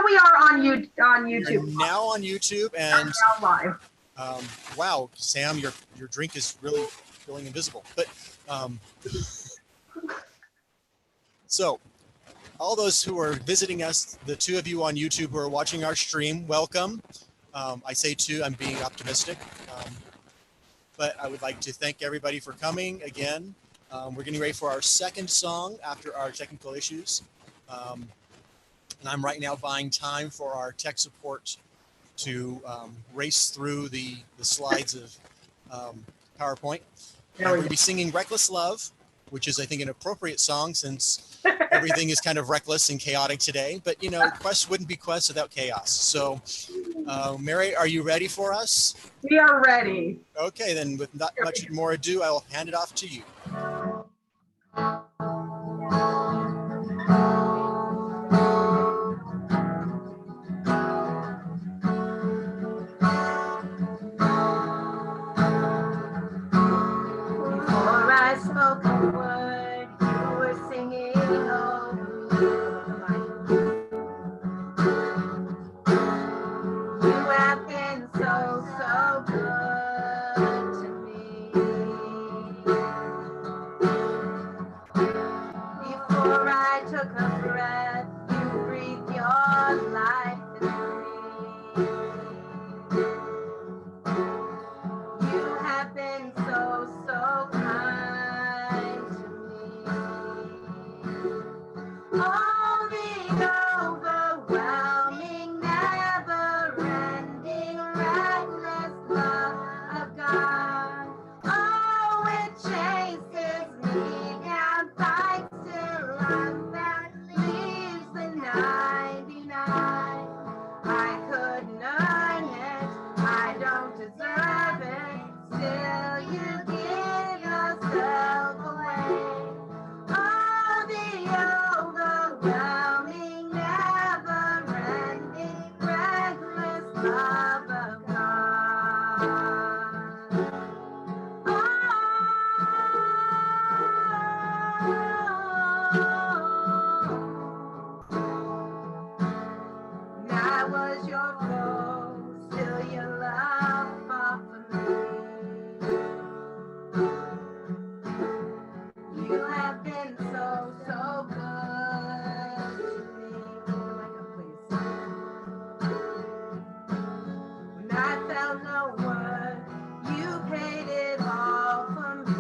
we are on We're YouTube. now on YouTube, and Now live. wow, Sam, your drink is really feeling invisible. But so all those who are visiting us, the two of you on YouTube who are watching our stream, welcome. I say two, I'm being optimistic. But I would like to thank everybody for coming again. We're getting ready for our second song after our technical issues. And I'm right now buying time for our tech support to race through the slides of PowerPoint. And we're going to be singing Reckless Love, which is, I think, an appropriate song since everything is kind of reckless and chaotic today. But, you know, Quest wouldn't be Quest without chaos. So, Mary, are you ready for us? We are ready. Okay, then with not much more ado, I will hand it off to you. Before I spoke a word, you were singing over me. You have been so, so good to me. Before I took a breath, you breathed your life in me. You have been so, so kind to me. Oh, the overwhelming, never-ending, reckless love of God. Oh, it chases me down, fights till I'm back, leaves the 99. I couldn't earn it, I don't deserve it, still you give yourself away. Oh, the overwhelming, never-ending, reckless love of God. And I was your foe, still your love fought for me. You have been so, so good to me. When I felt no worth, you paid it all for me.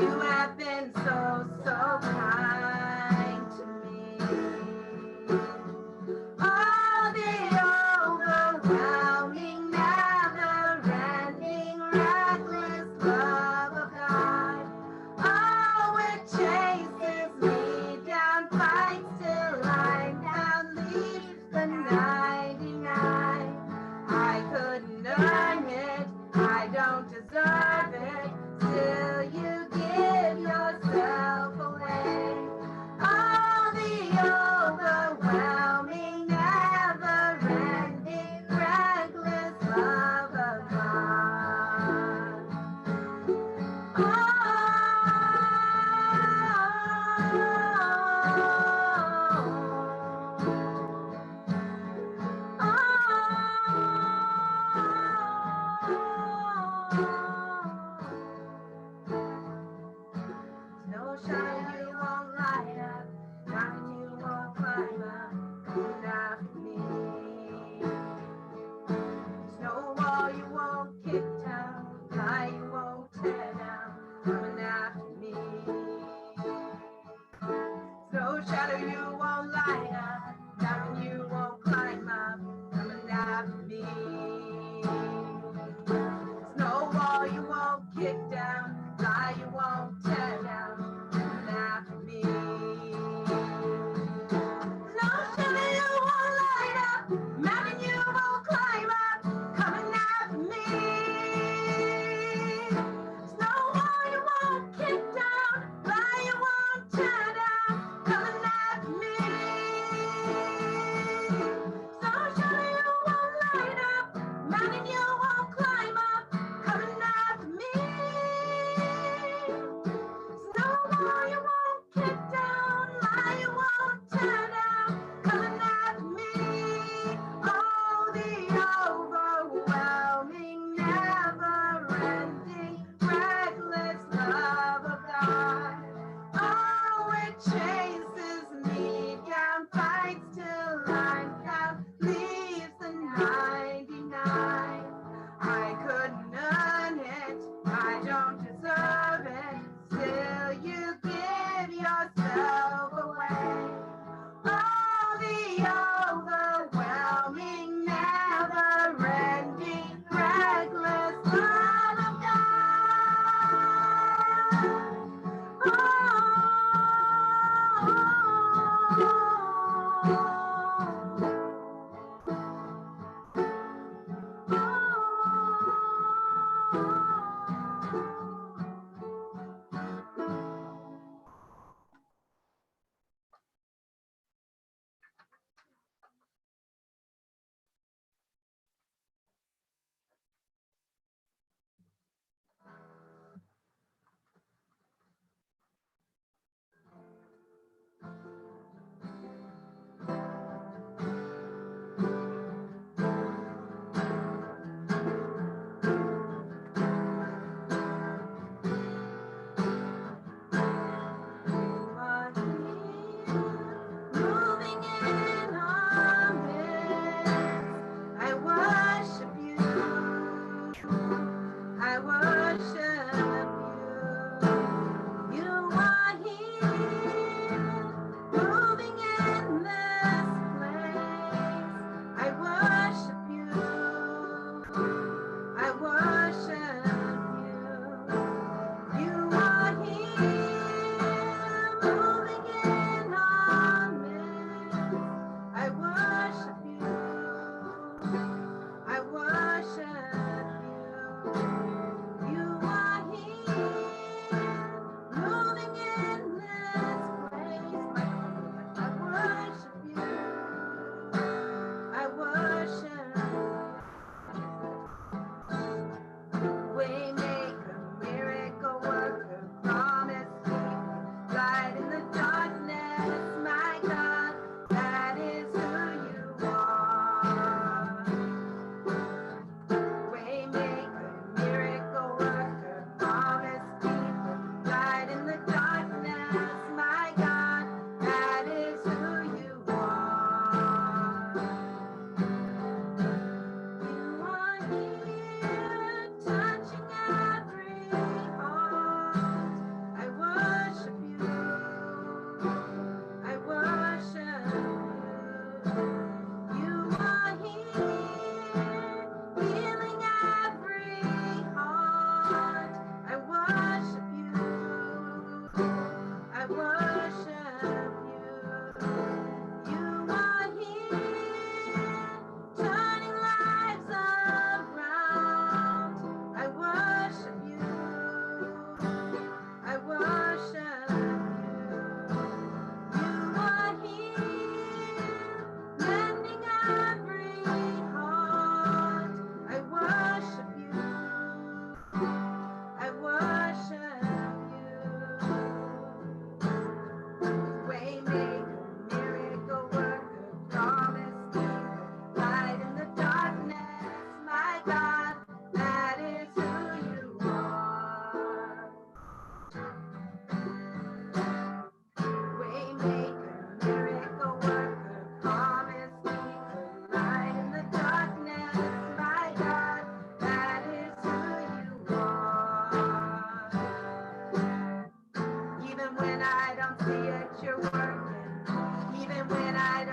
You have been so, so kind to me. Oh, the overwhelming, never-ending, reckless love of God. Oh, it chases me down, fights till I'm down, leaves the 99. I couldn't earn it, I don't deserve it, still you give yourself away. Oh, the overwhelming, never-ending, reckless love of God. No shadow you won't light up, mountain you won't climb up, coming after me. No wall you won't kick down, lie you won't tear down, coming after me. No shadow you won't light up, mountain you won't climb up, coming after me. No wall you won't kick down, lie you won't tear down, coming after me. No shadow you won't light up, mountain you won't climb up, coming after me. No wall you won't kick down, lie you won't tear down, coming after me.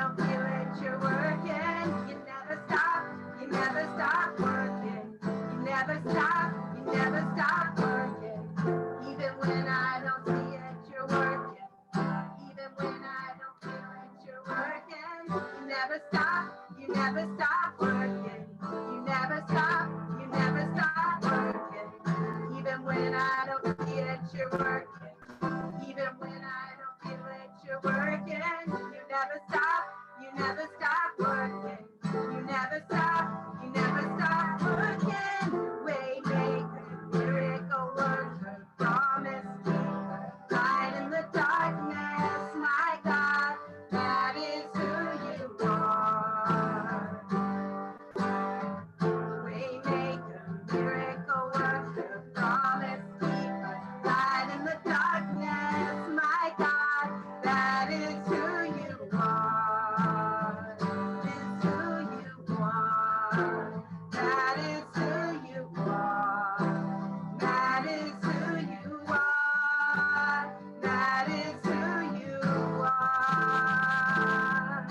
don't feel it, you're working. You never stop working. You never stop working. Even when I don't see it, you're working. Even when I don't feel it, you're working. You never stop working. You never stop working. Even when I don't see it, you're working. Even when I don't feel it, you're working. You never stop working. You never stop working. Waymaker, miracle worker, promise keeper, light in the darkness, my God, that is who you are. Waymaker, miracle worker, promise keeper, light in the darkness, my God, that is who you are. Is who you are. That is who you are. That is who you are. That is who you are.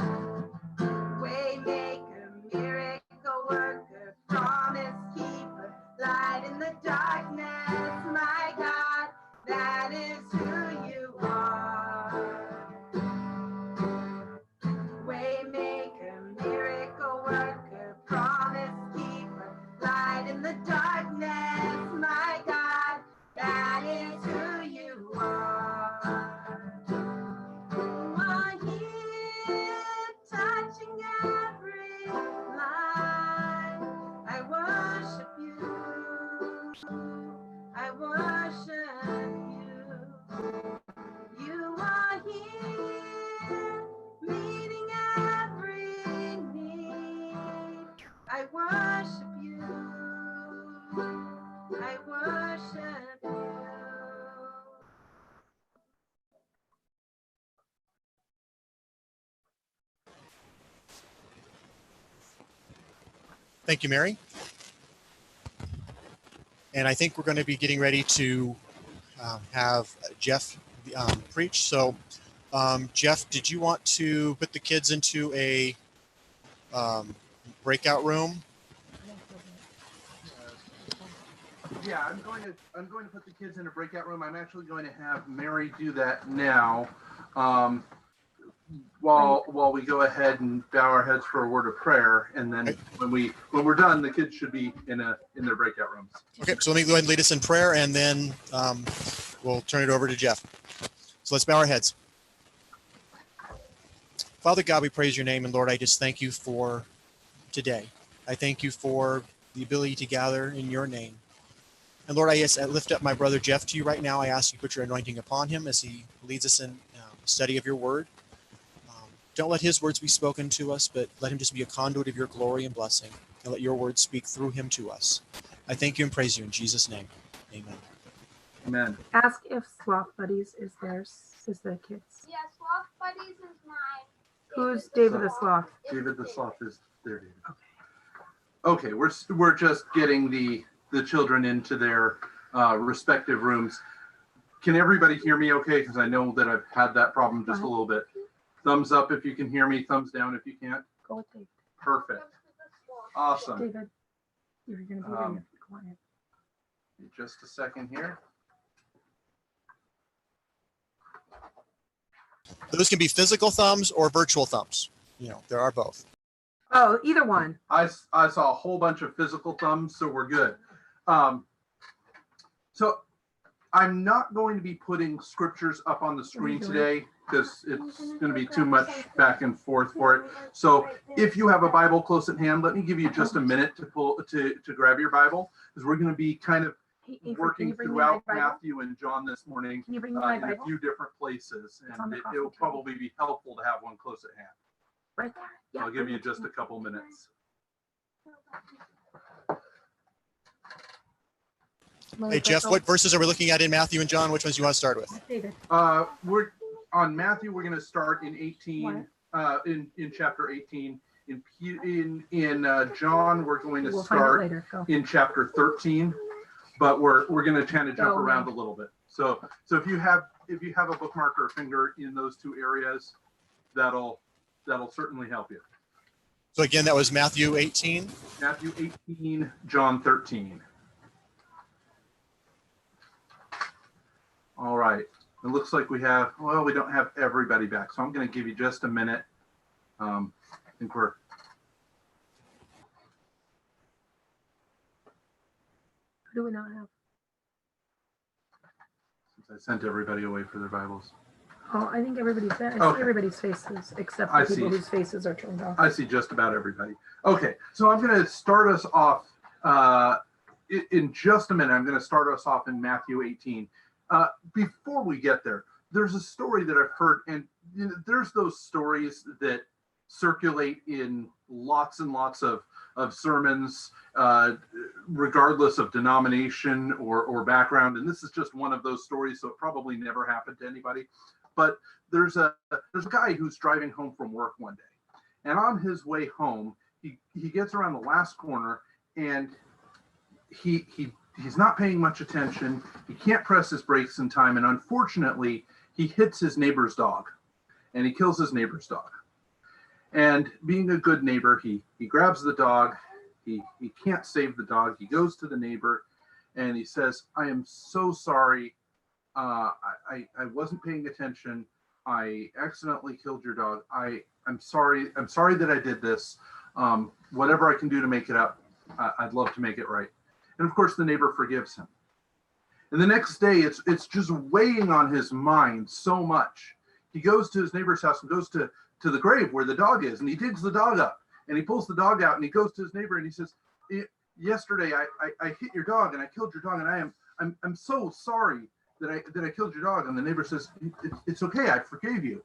Waymaker, miracle worker, promise keeper, light in the darkness, my God, that is who you are. Waymaker, miracle worker, promise keeper, light in the darkness, my God, that is who you are. You are here, touching every life. I worship you. I worship you. You are here, meeting every need. I worship you. I worship you. Thank you, Mary. And I think we're going to be getting ready to have Jeff preach. So, Jeff, did you want to put the kids into a breakout room? Yeah, I'm going to put the kids in a breakout room. I'm actually going to have Mary do that now. While we go ahead and bow our heads for a word of prayer, and then when we're done, the kids should be in their breakout rooms. Okay, so let me go ahead and lead us in prayer, and then we'll turn it over to Jeff. So let's bow our heads. Father God, we praise your name, and Lord, I just thank you for today. I thank you for the ability to gather in your name. And Lord, I lift up my brother Jeff to you right now. I ask you to put your anointing upon him as he leads us in study of your word. Don't let his words be spoken to us, but let him just be a conduit of your glory and blessing, and let your words speak through him to us. I thank you and praise you in Jesus' name. Amen. Amen. Ask if Sloth Buddies is the kids. Yeah, Sloth Buddies is mine. Who's David the Sloth? David the Sloth is there. David. Okay, we're just getting the children into their respective rooms. Can everybody hear me okay? Because I know that I've had that problem just a little bit. Thumbs up if you can hear me. Thumbs down if you can't. Go with David. Perfect. Awesome. David, you're going to be there. You have to be quiet. Just a second here. Those can be physical thumbs or virtual thumbs. You know, there are both. Oh, either one. I saw a whole bunch of physical thumbs, so we're good. So I'm not going to be putting scriptures up on the screen today because it's going to be too much back and forth for it. So if you have a Bible close at hand, let me give you just a minute to grab your Bible, because we're going to be kind of working throughout Matthew and John this morning Can you bring in my a Bible? few different places, and it will coffee probably be helpful to have one close at hand. Right there. Yeah. I'll give you just a couple minutes. Hey, Jeff, what verses are we looking at in Matthew and John? Which ones do you want to start with? David. We're on Matthew. We're going to start in 18, in chapter 18. In John, we're going to We'll find out start later. Go. in chapter 13, but we're going to kind of jump Go. around a little bit. So if you have a bookmark or a finger in those two areas, that'll that'll certainly help you. So again, that was Matthew 18. Matthew 18, John 13. All right. It looks like we don't have everybody back, so I'm going to give you just a minute. I think we're. Who do we not have? Since I sent everybody away for their Bibles. Oh, I think everybody's there. I see Okay. everybody's faces except I the people see. whose faces are turned off. I see just about everybody. Okay, so I'm going to start us off in just a minute. I'm going to start us off in Matthew 18. Before we get there, there's a story that I've heard, and there's those stories that circulate in lots and lots of sermons, regardless of denomination or background. And this is just one of those stories, so it probably never happened to anybody. But there's a guy who's driving home from work one day, and on his way home, he gets around the last corner, and he's not paying much attention. He can't press his brakes in time, and unfortunately, he hits his neighbor's dog, and he kills his neighbor's dog. And being a good neighbor, he grabs the dog. He can't save the dog. He goes to the neighbor, and he says, "I am so sorry. I wasn't paying attention. I accidentally killed your dog. I'm sorry. I'm sorry that I did this. Whatever I can do to make it up, I'd love to make it right." And of course, the neighbor forgives him. And the next day, it's just weighing on his mind so much. He goes to his neighbor's house and goes to the grave where the dog is, and he digs the dog up, and he pulls the dog out, and he goes to his neighbor and he says, "Yesterday I hit your dog and I killed your dog, and I'm so sorry that I killed your dog." And the neighbor says, "It's okay, I forgave you."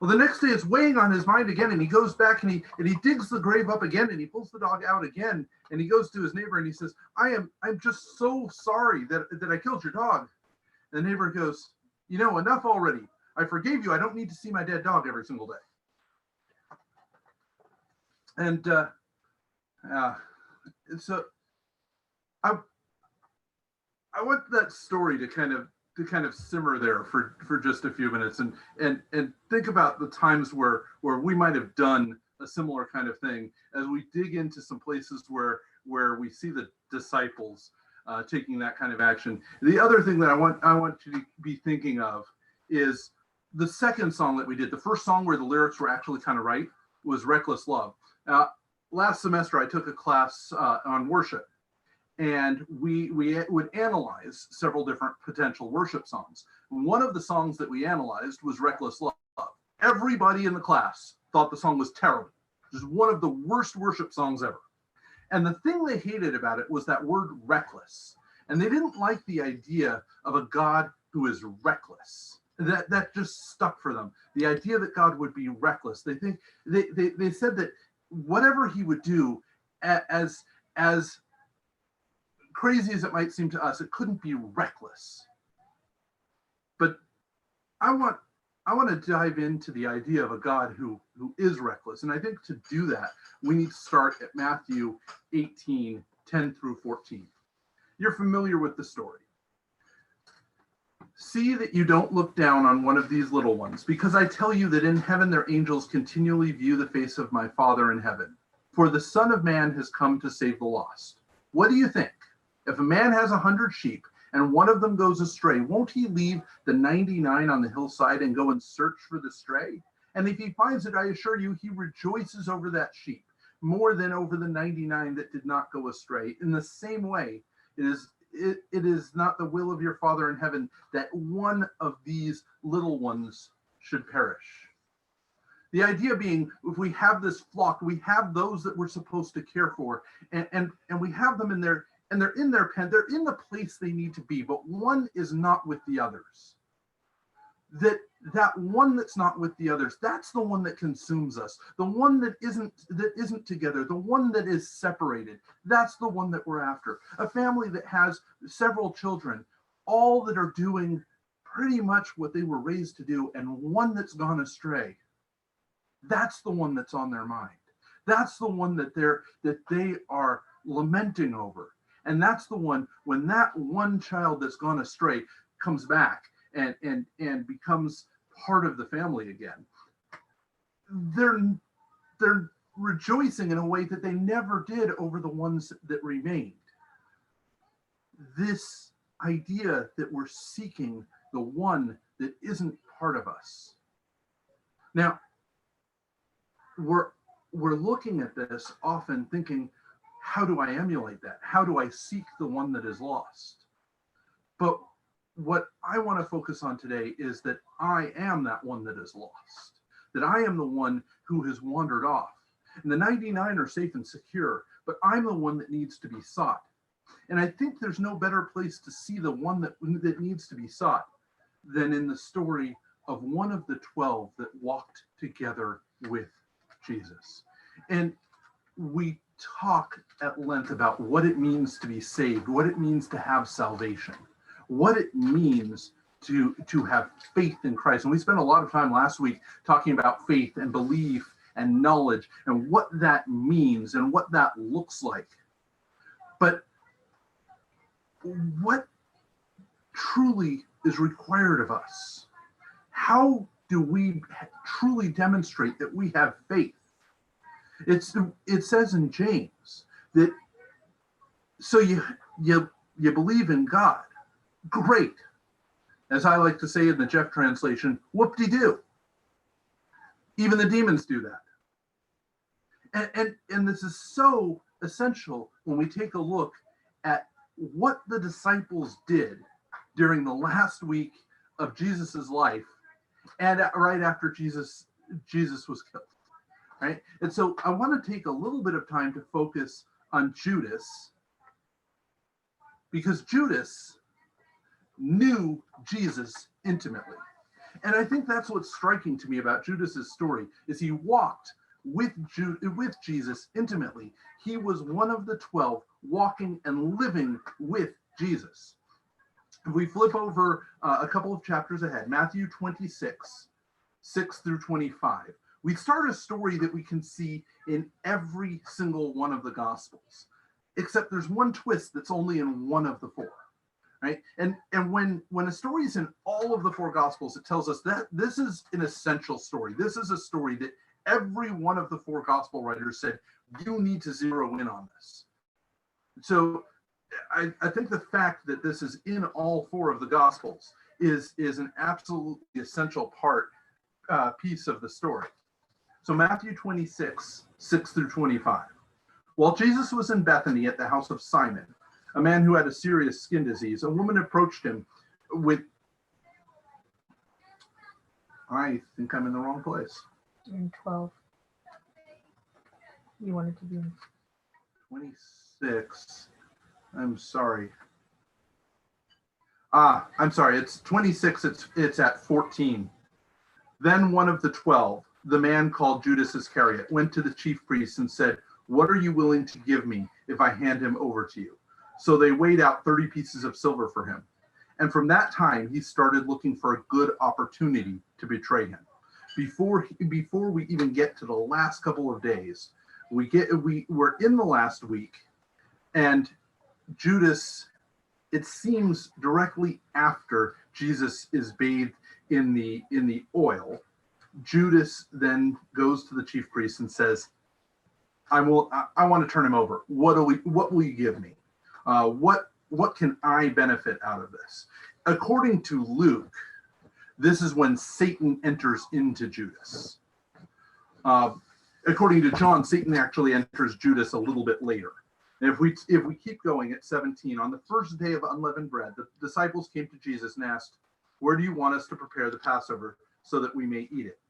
Well, the next day it's weighing on his mind again, and he goes back and he digs the grave up again, and he pulls the dog out again, and he goes to his neighbor and he says, I'm just so sorry that I killed your dog." And the neighbor goes, "Enough already. I forgave you. I don't need to see my dead dog every single day." And so I want that story to kind of simmer there for just a few minutes and think about the times where we might have done a similar kind of thing as we dig into some places where we see the disciples taking that kind of action. The other thing that I want you to be thinking of is the second song that we did. The first song where the lyrics were actually kind of right was "Reckless Love." Last semester I took a class on worship, and we would analyze several different potential worship songs. One of the songs that we analyzed was "Reckless Love." Everybody in the class thought the song was terrible. Just one of the worst worship songs ever. And the thing they hated about it was that word "reckless." And they didn't like the idea of a God who is reckless. That just stuck for them. The idea that God would be reckless. They said that whatever he would do, as crazy as it might seem to us, it couldn't be reckless. But I want to dive into the idea of a God who is reckless. And I think to do that, we need to start at Matthew 18, 10 through 14. You're familiar with the story. "See that you don't look down on one of these little ones, because I tell you that in heaven their angels continually view the face of my Father in heaven. For the Son of Man has come to save the lost. What do you think? If a man has 100 sheep and one of them goes astray, won't he leave the 99 on the hillside and go and search for the stray? And if he finds it, I assure you, he rejoices over that sheep more than over the 99 that did not go astray. In the same way, it is not the will of your Father in heaven that one of these little ones should perish." The idea being, if we have this flock, we have those that we're supposed to care for, and we have them in there, and they're in their pen, they're in the place they need to be, but one is not with the others. That one that's not with the others, that's the one that consumes us. The one that isn't together, the one that is separated, that's the one that we're after. A family that has several children, all that are doing pretty much what they were raised to do, and one that's gone astray. That's the one that's on their mind. That's the one that they are lamenting over. And that's the one, when that one child that's gone astray comes back and becomes part of the family again. they're rejoicing in a way that they never did over the ones that remained. This idea that we're seeking the one that isn't part of us. Now, we're looking at this often thinking, how do I emulate that? How do I seek the one that is lost? But what I want to focus on today is that I am that one that is lost, that I am the one who has wandered off. And the 99 are safe and secure, but I'm the one that needs to be sought. And I think there's no better place to see the one that needs to be sought than in the story of one of the 12 that walked together with Jesus. And we talk at length about what it means to be saved, what it means to have salvation, what it means to have faith in Christ. And we spent a lot of time last week talking about faith and belief and knowledge and what that means and what that looks like. But what truly is required of us? How do we truly demonstrate that we have faith? It says in James that, so you believe in God. Great. As I like to say in the Jeff translation, whoop-de-doo. Even the demons do that. And this is so essential when we take a look at what the disciples did during the last week of Jesus's life and right after Jesus was killed. Right? And so I want to take a little bit of time to focus on Judas, because Judas knew Jesus intimately. And I think that's what's striking to me about Judas's story, is he walked with Jesus intimately. He was one of the 12 walking and living with Jesus. If we flip over a couple of chapters ahead, Matthew 26, 6 through 25, we start a story that we can see in every single one of the Gospels, except there's one twist that's only in one of the four, right? And when a story is in all of the four Gospels, it tells us that this is an essential story. This is a story that every one of the four Gospel writers said, you need to zero in on this. So I think the fact that this is in all four of the Gospels is an absolutely essential piece of the story. So Matthew 26, 6 through 25. While Jesus was in Bethany at the house of Simon, a man who had a serious skin disease, a woman approached him with, I think I'm in the wrong place. In 12. You wanted to be in 26. I'm sorry. I'm sorry. It's 26. It's at 14. Then one of the 12, the man called Judas Iscariot, went to the chief priests and said, "What are you willing to give me if I hand him over to you?" So they weighed out 30 pieces of silver for him. And from that time, he started looking for a good opportunity to betray him. Before we even get to the last couple of days, we're in the last week, and Judas, it seems directly after Jesus is bathed in the oil, Judas then goes to the chief priest and says, I want to turn him over. What will you give me? What can I benefit out of this? According to Luke, this is when Satan enters into Judas. According to John, Satan actually enters Judas a little bit later. And if we keep going at 17, on the first day of unleavened bread, the disciples came to Jesus and asked, "Where do you want us to prepare the Passover so that we may eat it?"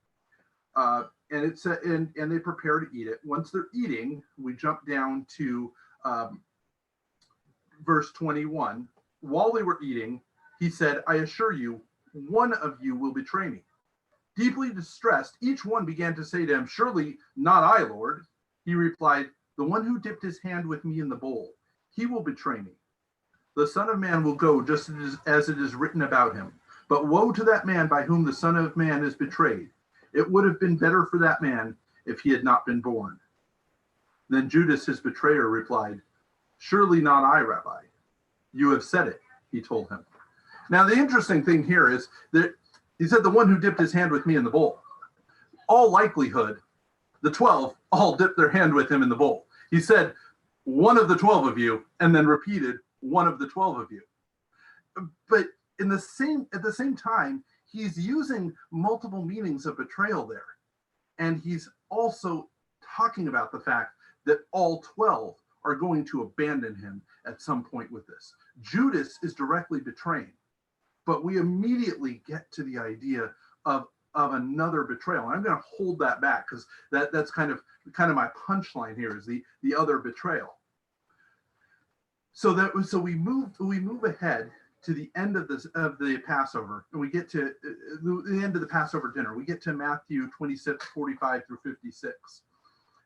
And they prepare to eat it. Once they're eating, we jump down to verse 21. While they were eating, he said, "I assure you, one of you will betray me." Deeply distressed, each one began to say to him, "Surely not I, Lord." He replied, "The one who dipped his hand with me in the bowl, he will betray me. The Son of Man will go just as it is written about him. But woe to that man by whom the Son of Man is betrayed. It would have been better for that man if he had not been born." Then Judas, his betrayer, replied, "Surely not I, Rabbi." "You have said it," he told him. Now, the interesting thing here is that he said, "The one who dipped his hand with me in the bowl." all likelihood, the 12 all dipped their hand with him in the bowl. He said, one of the 12 of you, and then repeated, one of the 12 of you. But at the same time, he's using multiple meanings of betrayal there. And he's also talking about the fact that all 12 are going to abandon him at some point with this. Judas is directly betraying, but we immediately get to the idea of another betrayal. And I'm going to hold that back because that's kind of my punchline here is the other betrayal. So we move ahead to the end of the Passover, and we get to the end of the Passover dinner. We get to Matthew 26, 45 through 56.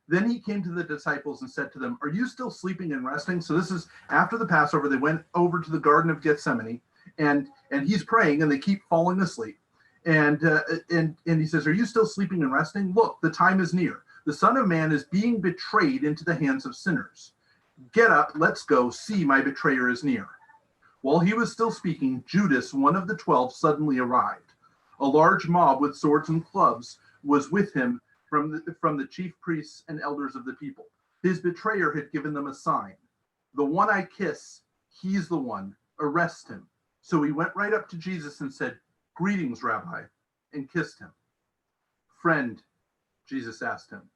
Then he came to the disciples and said to them, "Are you still sleeping and resting?" So this is after the Passover. They went over to the Garden of Gethsemane, and he's praying, and they keep falling asleep. And he says, "Are you still sleeping and resting? Look, the time is near. The Son of Man is being betrayed into the hands of sinners. Get up, let's go. See, my betrayer is near." While he was still speaking, Judas, one of the 12, suddenly arrived. A large mob with swords and clubs was with him from the chief priests and elders of the people. His betrayer had given them a sign. "The one I kiss, he's the one. Arrest him." So he went right up to Jesus and said, "Greetings, Rabbi," and kissed him. "Friend," Jesus asked him,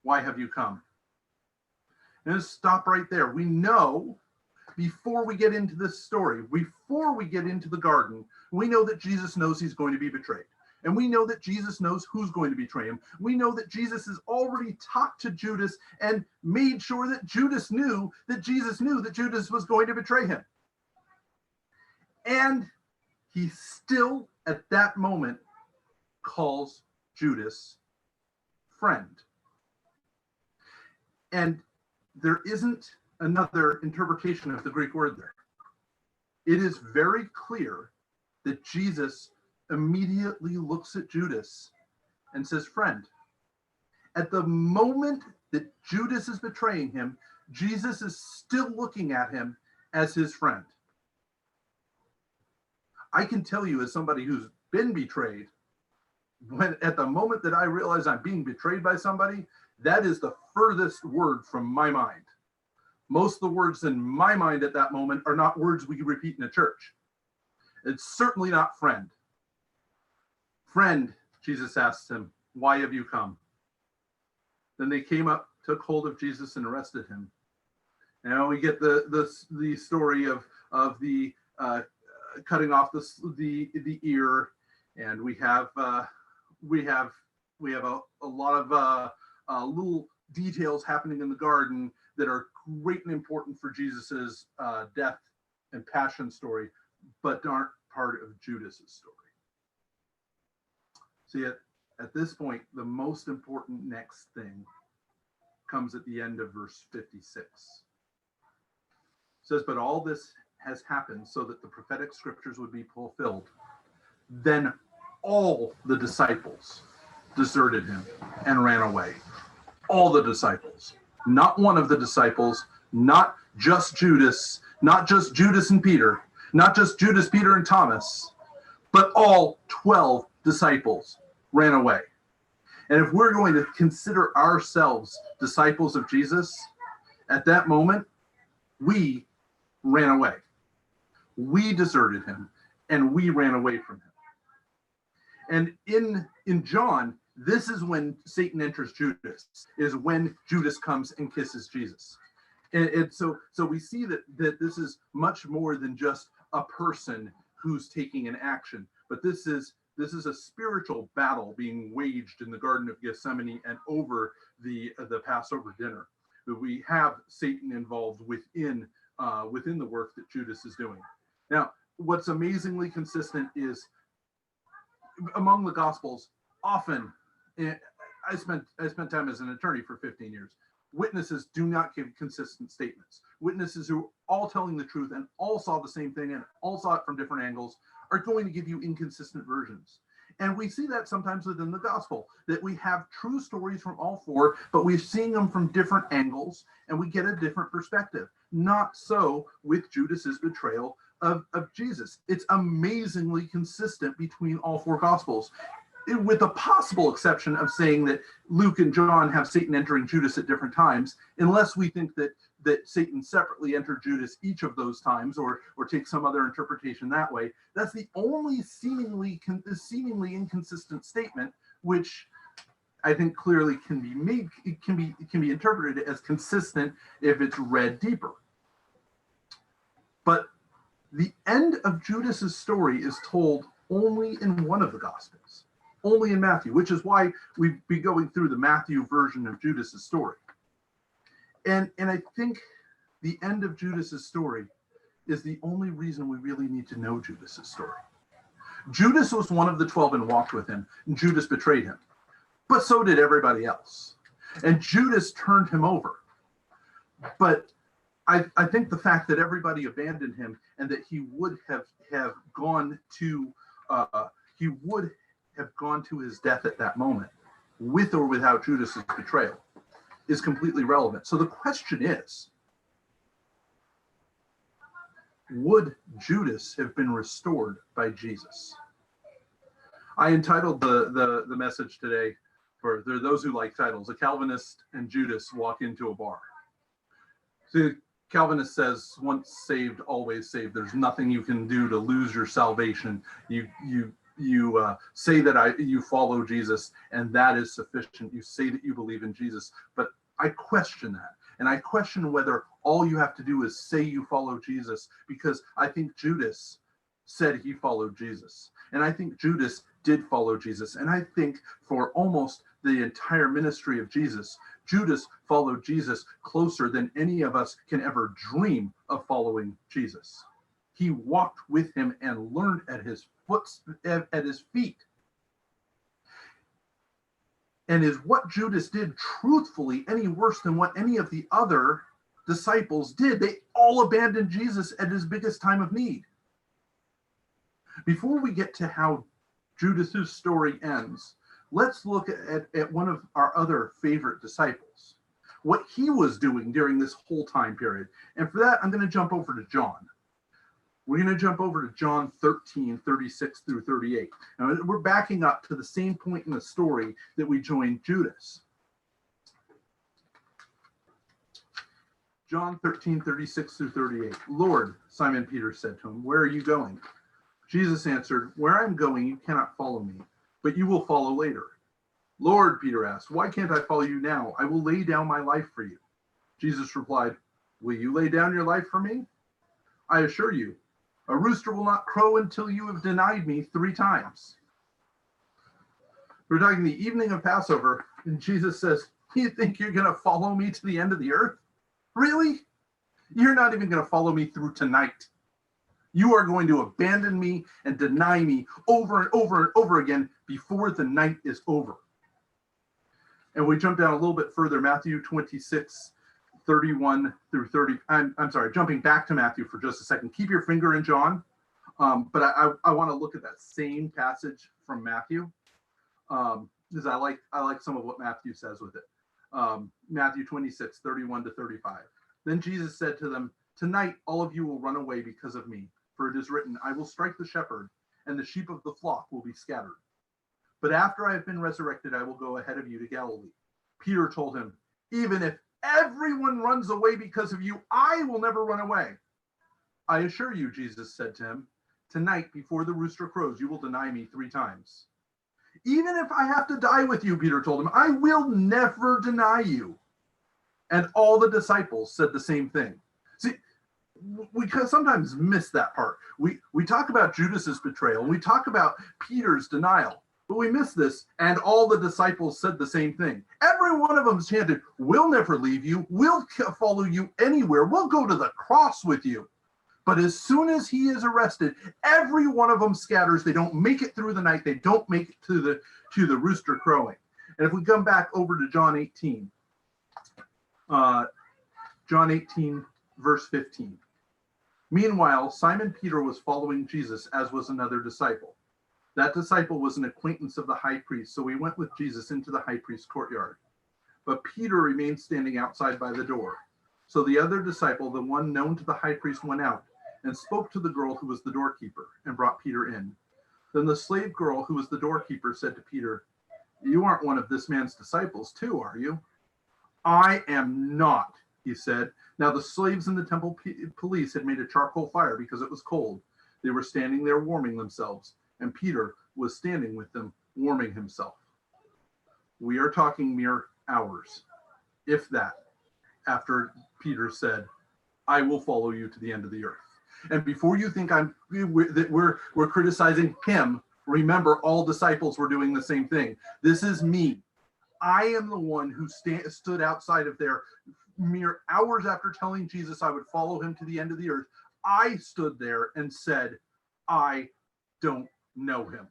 "why have you come?" And let's stop right there. We know, before we get into this story, before we get into the garden, we know that Jesus knows he's going to be betrayed. And we know that Jesus knows who's going to betray him. We know that Jesus has already talked to Judas and made sure that Judas knew that Jesus knew that Judas was going to betray him. And he still, at that moment, calls Judas friend. And there isn't another interpretation of the Greek word there. It is very clear that Jesus immediately looks at Judas and says, "Friend." At the moment that Judas is betraying him, Jesus is still looking at him as his friend. I can tell you, as somebody who's been betrayed, when at the moment that I realize I'm being betrayed by somebody, that is the furthest word from my mind. Most of the words in my mind at that moment are not words we repeat in a church. It's certainly not friend. "Friend," Jesus asked him, "why have you come?" Then they came up, took hold of Jesus, and arrested him. Now we get the story of the cutting off the ear, and we have a lot of little details happening in the garden that are great and important for Jesus's death and passion story, but aren't part of Judas's story. See, at this point, the most important next thing comes at the end of verse 56. It says, "But all this has happened so that the prophetic scriptures would be fulfilled. Then all the disciples deserted him and ran away." All the disciples. Not one of the disciples, not just Judas, not just Judas and Peter, not just Judas, Peter, and Thomas, but all 12 disciples ran away. And if we're going to consider ourselves disciples of Jesus, at that moment, we ran away. We deserted him, and we ran away from him. And in John, this is when Satan enters Judas, is when Judas comes and kisses Jesus. And so we see that this is much more than just a person who's taking an action, but this is a spiritual battle being waged in the Garden of Gethsemane and over the Passover dinner. We have Satan involved within the work that Judas is doing. Now, what's amazingly consistent is among the Gospels, often, I spent time as an attorney for 15 years. Witnesses do not give consistent statements. Witnesses who are all telling the truth and all saw the same thing and all saw it from different angles are going to give you inconsistent versions. And we see that sometimes within the gospel, that we have true stories from all four, but we're seeing them from different angles and we get a different perspective. Not so with Judas's betrayal of Jesus. It's amazingly consistent between all four gospels. with the possible exception of saying that Luke and John have Satan entering Judas at different times, unless we think that Satan separately entered Judas each of those times, or take some other interpretation that way. That's the only seemingly inconsistent statement, which I think clearly can be made. It can be interpreted as consistent if it's read deeper. But the end of Judas's story is told only in one of the Gospels, only in Matthew, which is why we'd be going through the Matthew version of Judas's story. And I think the end of Judas's story is the only reason we really need to know Judas's story. Judas was one of the 12 and walked with him, and Judas betrayed him. But so did everybody else. And Judas turned him over. But I think the fact that everybody abandoned him and that he would have gone to his death at that moment, with or without Judas's betrayal, is completely relevant. So the question is, would Judas have been restored by Jesus? I entitled the message today, for there are those who like titles, A Calvinist and Judas Walk into a Bar. See, Calvinist says, once saved, always saved. There's nothing you can do to lose your salvation. You say that you follow Jesus, and that is sufficient. You say that you believe in Jesus. But I question that. And I question whether all you have to do is say you follow Jesus, because I think Judas said he followed Jesus. And I think Judas did follow Jesus. And I think for almost the entire ministry of Jesus, Judas followed Jesus closer than any of us can ever dream of following Jesus. He walked with him and learned at his feet. And is what Judas did truthfully any worse than what any of the other disciples did? They all abandoned Jesus at his biggest time of need. Before we get to how Judas's story ends, let's look at one of our other favorite disciples, what he was doing during this whole time period. And for that, I'm going to jump over to John. We're going to jump over to John 13, 36 through 38. Now, we're backing up to the same point in the story that we joined Judas. John 13, 36 through 38. Lord, Simon Peter said to him, where are you going? Jesus answered, where I'm going, you cannot follow me, but you will follow later. Lord, Peter asked, why can't I follow you now? I will lay down my life for you. Jesus replied, will you lay down your life for me? I assure you, a rooster will not crow until you have denied me 3 times. We're talking the evening of Passover, and Jesus says, you think you're going to follow me to the end of the earth? Really? You're not even going to follow me through tonight. You are going to abandon me and deny me over and over and over again before the night is over. And we jump down a little bit further, Matthew 26, 31 through 30. I'm sorry, jumping back to Matthew for just a second. Keep your finger in John, but I want to look at that same passage from Matthew, because I like some of what Matthew says with it. Matthew 26, 31 to 35. Then Jesus said to them, tonight all of you will run away because of me, for it is written, I will strike the shepherd, and the sheep of the flock will be scattered. But after I have been resurrected, I will go ahead of you to Galilee. Peter told him, even if everyone runs away because of you, I will never run away. I assure you, Jesus said to him, tonight before the rooster crows, you will deny me 3 times. Even if I have to die with you, Peter told him, I will never deny you. And all the disciples said the same thing. See, we sometimes miss that part. We talk about Judas's betrayal, we talk about Peter's denial, but we miss this, and all the disciples said the same thing. Every one of them chanted, we'll never leave you, we'll follow you anywhere, we'll go to the cross with you. But as soon as he is arrested, every one of them scatters. They don't make it through the night. They don't make it to the rooster crowing. And if we come back over to John 18, John 18, verse 15. Meanwhile, Simon Peter was following Jesus, as was another disciple. That disciple was an acquaintance of the high priest, so he went with Jesus into the high priest's courtyard. But Peter remained standing outside by the door. So the other disciple, the one known to the high priest, went out and spoke to the girl who was the doorkeeper and brought Peter in. Then the slave girl, who was the doorkeeper, said to Peter, "You aren't one of this man's disciples too, are you?" "I am not," he said. Now the slaves in the temple police had made a charcoal fire because it was cold. They were standing there warming themselves, and Peter was standing with them warming himself. We are talking mere hours, if that, after Peter said, "I will follow you to the end of the earth." And before you think we're criticizing him, remember all disciples were doing the same thing. This is me. I am the one who stood outside of there mere hours after telling Jesus I would follow him to the end of the earth. I stood there and said, "I don't know him."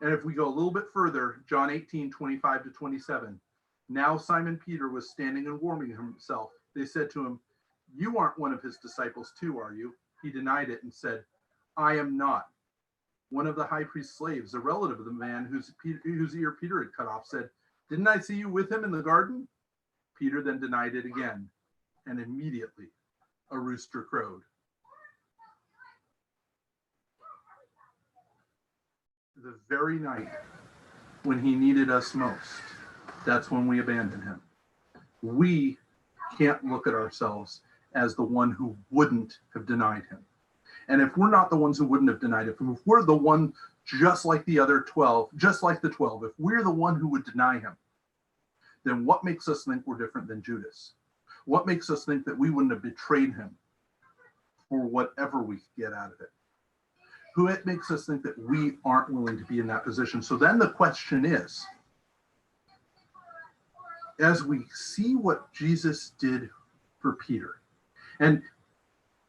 And if we go a little bit further, John 18:25-27. Now Simon Peter was standing and warming himself. They said to him, "You aren't one of his disciples too, are you?" He denied it and said, "I am not." One of the high priest's slaves, a relative of the man whose ear Peter had cut off, said, "Didn't I see you with him in the garden?" Peter then denied it again, and immediately a rooster crowed. The very night when he needed us most, that's when we abandoned him. We can't look at ourselves as the one who wouldn't have denied him. And if we're not the ones who wouldn't have denied him, if we're the one just like the other 12, just like the 12, if we're the one who would deny him, then what makes us think we're different than Judas? What makes us think that we wouldn't have betrayed him for whatever we could get out of it? Who it makes us think that we aren't willing to be in that position? So then the question is, as we see what Jesus did for Peter, and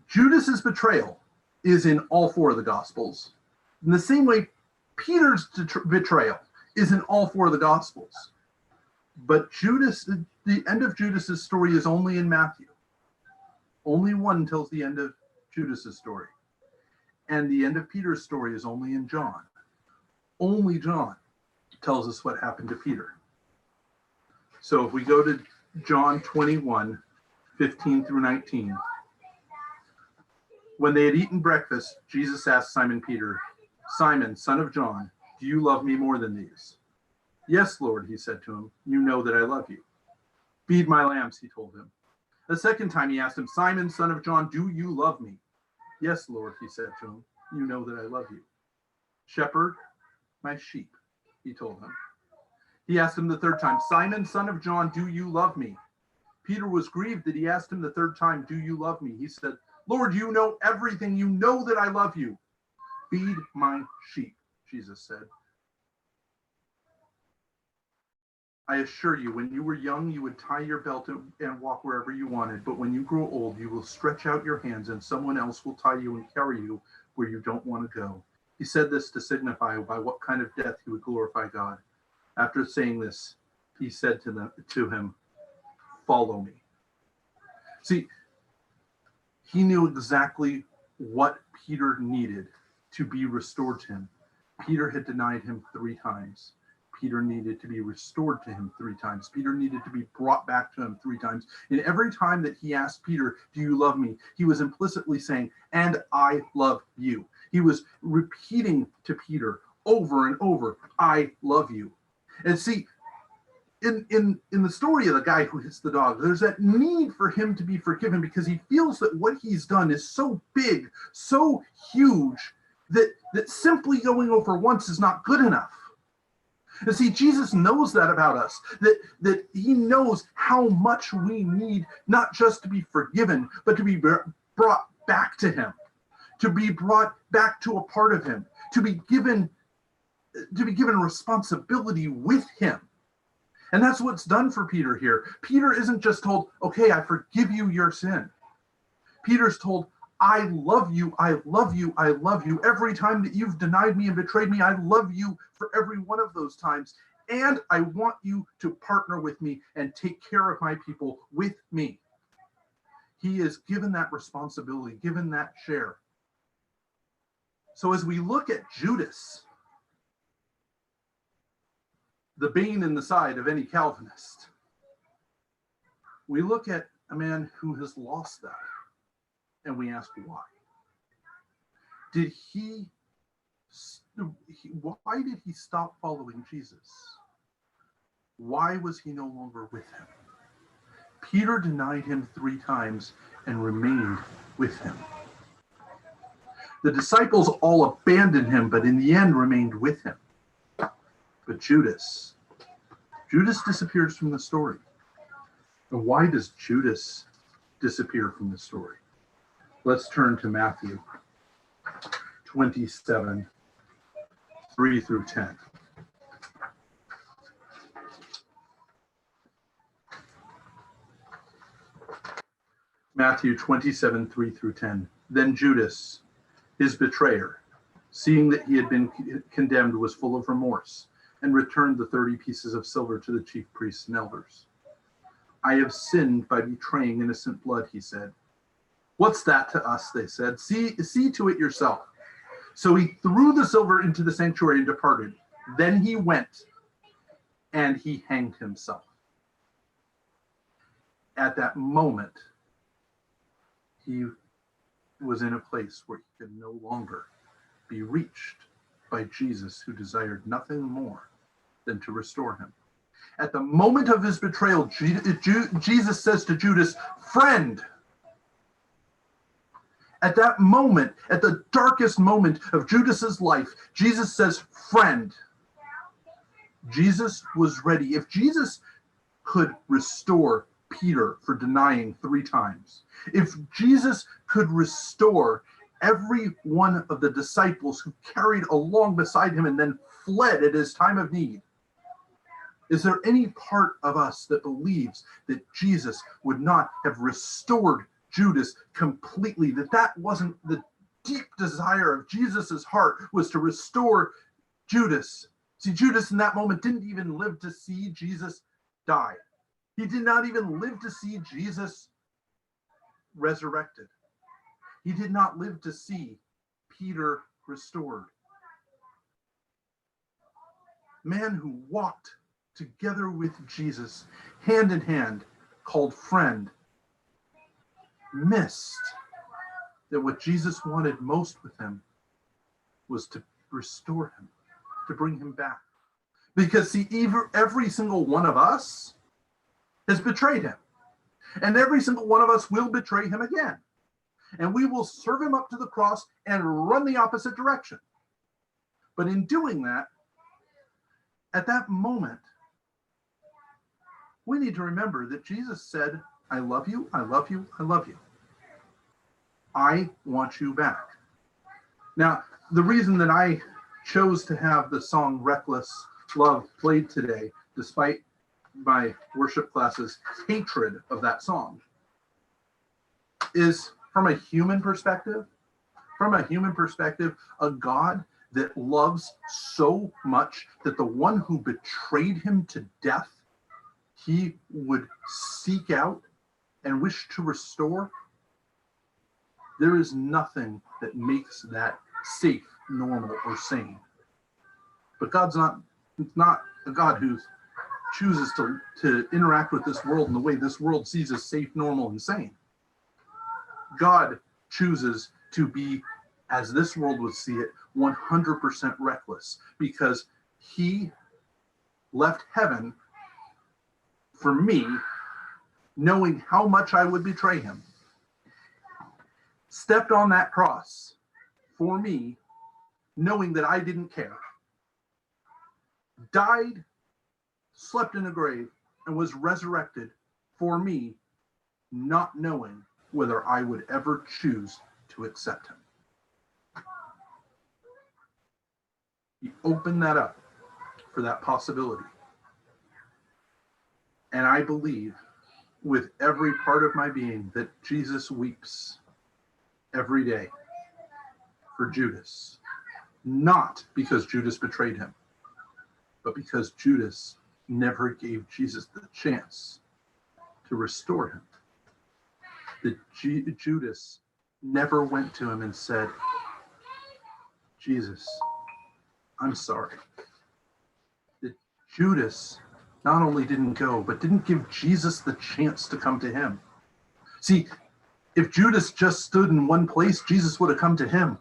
Judas's betrayal is in all four of the Gospels, in the same way Peter's betrayal is in all four of the Gospels. But Judas, the end of Judas's story is only in Matthew. Only one tells the end of Judas's story. And the end of Peter's story is only in John. Only John tells us what happened to Peter. So if we go to John 21:15-19. When they had eaten breakfast, Jesus asked Simon Peter, "Simon, son of John, do you love me more than these?" "Yes, Lord," he said to him, "you know that I love you." "Feed my lambs," he told him. A second time he asked him, "Simon, son of John, do you love me?" "Yes, Lord," he said to him, "you know that I love you." "Shepherd my sheep," he told him. He asked him the third time, "Simon, son of John, do you love me?" Peter was grieved that he asked him the third time, "Do you love me?" He said, "Lord, you know everything. You know that I love you." "Feed my sheep," Jesus said. "I assure you, when you were young, you would tie your belt and walk wherever you wanted. But when you grow old, you will stretch out your hands and someone else will tie you and carry you where you don't want to go." He said this to signify by what kind of death he would glorify God. After saying this, he said to him, "Follow me." See, he knew exactly what Peter needed to be restored to him. Peter had denied him 3 times. Peter needed to be restored to him 3 times. Peter needed to be brought back to him 3 times. And every time that he asked Peter, "Do you love me?" he was implicitly saying, "And I love you." He was repeating to Peter over and over, "I love you." And see, in the story of the guy who hits the dog, there's that need for him to be forgiven because he feels that what he's done is so big, so huge, that simply going over once is not good enough. And see, Jesus knows that about us, that he knows how much we need not just to be forgiven, but to be brought back to him, to be brought back to a part of him, to be given responsibility with him. And that's what's done for Peter here. Peter isn't just told, "Okay, I forgive you your sin." Peter's told, "I love you, I love you, I love you. Every time that you've denied me and betrayed me, I love you for every one of those times. And I want you to partner with me and take care of my people with me." He is given that responsibility, given that share. So as we look at Judas, the bane in the side of any Calvinist, we look at a man who has lost that and we ask why. Did he Why did he stop following Jesus? Why was he no longer with him? Peter denied him 3 times and remained with him. The disciples all abandoned him, but in the end remained with him. But Judas disappears from the story. And why does Judas disappear from the story? Let's turn to Matthew 27, 3 through 10. Matthew 27, 3 through 10. Then Judas, his betrayer, seeing that he had been condemned, was full of remorse and returned the 30 pieces of silver to the chief priests and elders. I have sinned by betraying innocent blood, he said. What's that to us, they said. See to it yourself. So he threw the silver into the sanctuary and departed. Then he went and he hanged himself. At that moment, he was in a place where he could no longer be reached by Jesus, who desired nothing more than to restore him. At the moment of his betrayal, Jesus says to Judas, "Friend." At that moment, at the darkest moment of Judas's life, Jesus says, "Friend." Jesus was ready. If Jesus could restore Peter for denying 3 times, if Jesus could restore every one of the disciples who carried along beside him and then fled at his time of need, is there any part of us that believes that Jesus would not have restored Judas completely, that wasn't the deep desire of Jesus's heart, was to restore Judas? See, Judas in that moment didn't even live to see Jesus die. He did not even live to see Jesus resurrected. He did not live to see Peter restored. Man who walked together with Jesus, hand in hand, called friend, missed that what Jesus wanted most with him was to restore him, to bring him back. Because see, every single one of us has betrayed him. And every single one of us will betray him again. And we will serve him up to the cross and run the opposite direction. But in doing that, at that moment, we need to remember that Jesus said, "I love you, I love you, I love you. I want you back." Now, the reason that I chose to have the song "Reckless Love" played today, despite my worship class's hatred of that song, is from a human perspective. From a human perspective, a God that loves so much that the one who betrayed him to death, he would seek out and wish to restore. There is nothing that makes that safe, normal, or sane. But God's not a God who chooses to interact with this world in the way this world sees as safe, normal, and sane. God chooses to be, as this world would see it, 100% reckless, because he left heaven for me, knowing how much I would betray him, stepped on that cross for me, knowing that I didn't care, died, slept in a grave, and was resurrected for me, not knowing whether I would ever choose to accept him. He opened that up for that possibility. And I believe with every part of my being that Jesus weeps every day for Judas, not because Judas betrayed him, but because Judas never gave Jesus the chance to restore him. That Judas never went to him and said, "Jesus, I'm sorry." That Judas not only didn't go, but didn't give Jesus the chance to come to him. See, if Judas just stood in one place, Jesus would have come to him.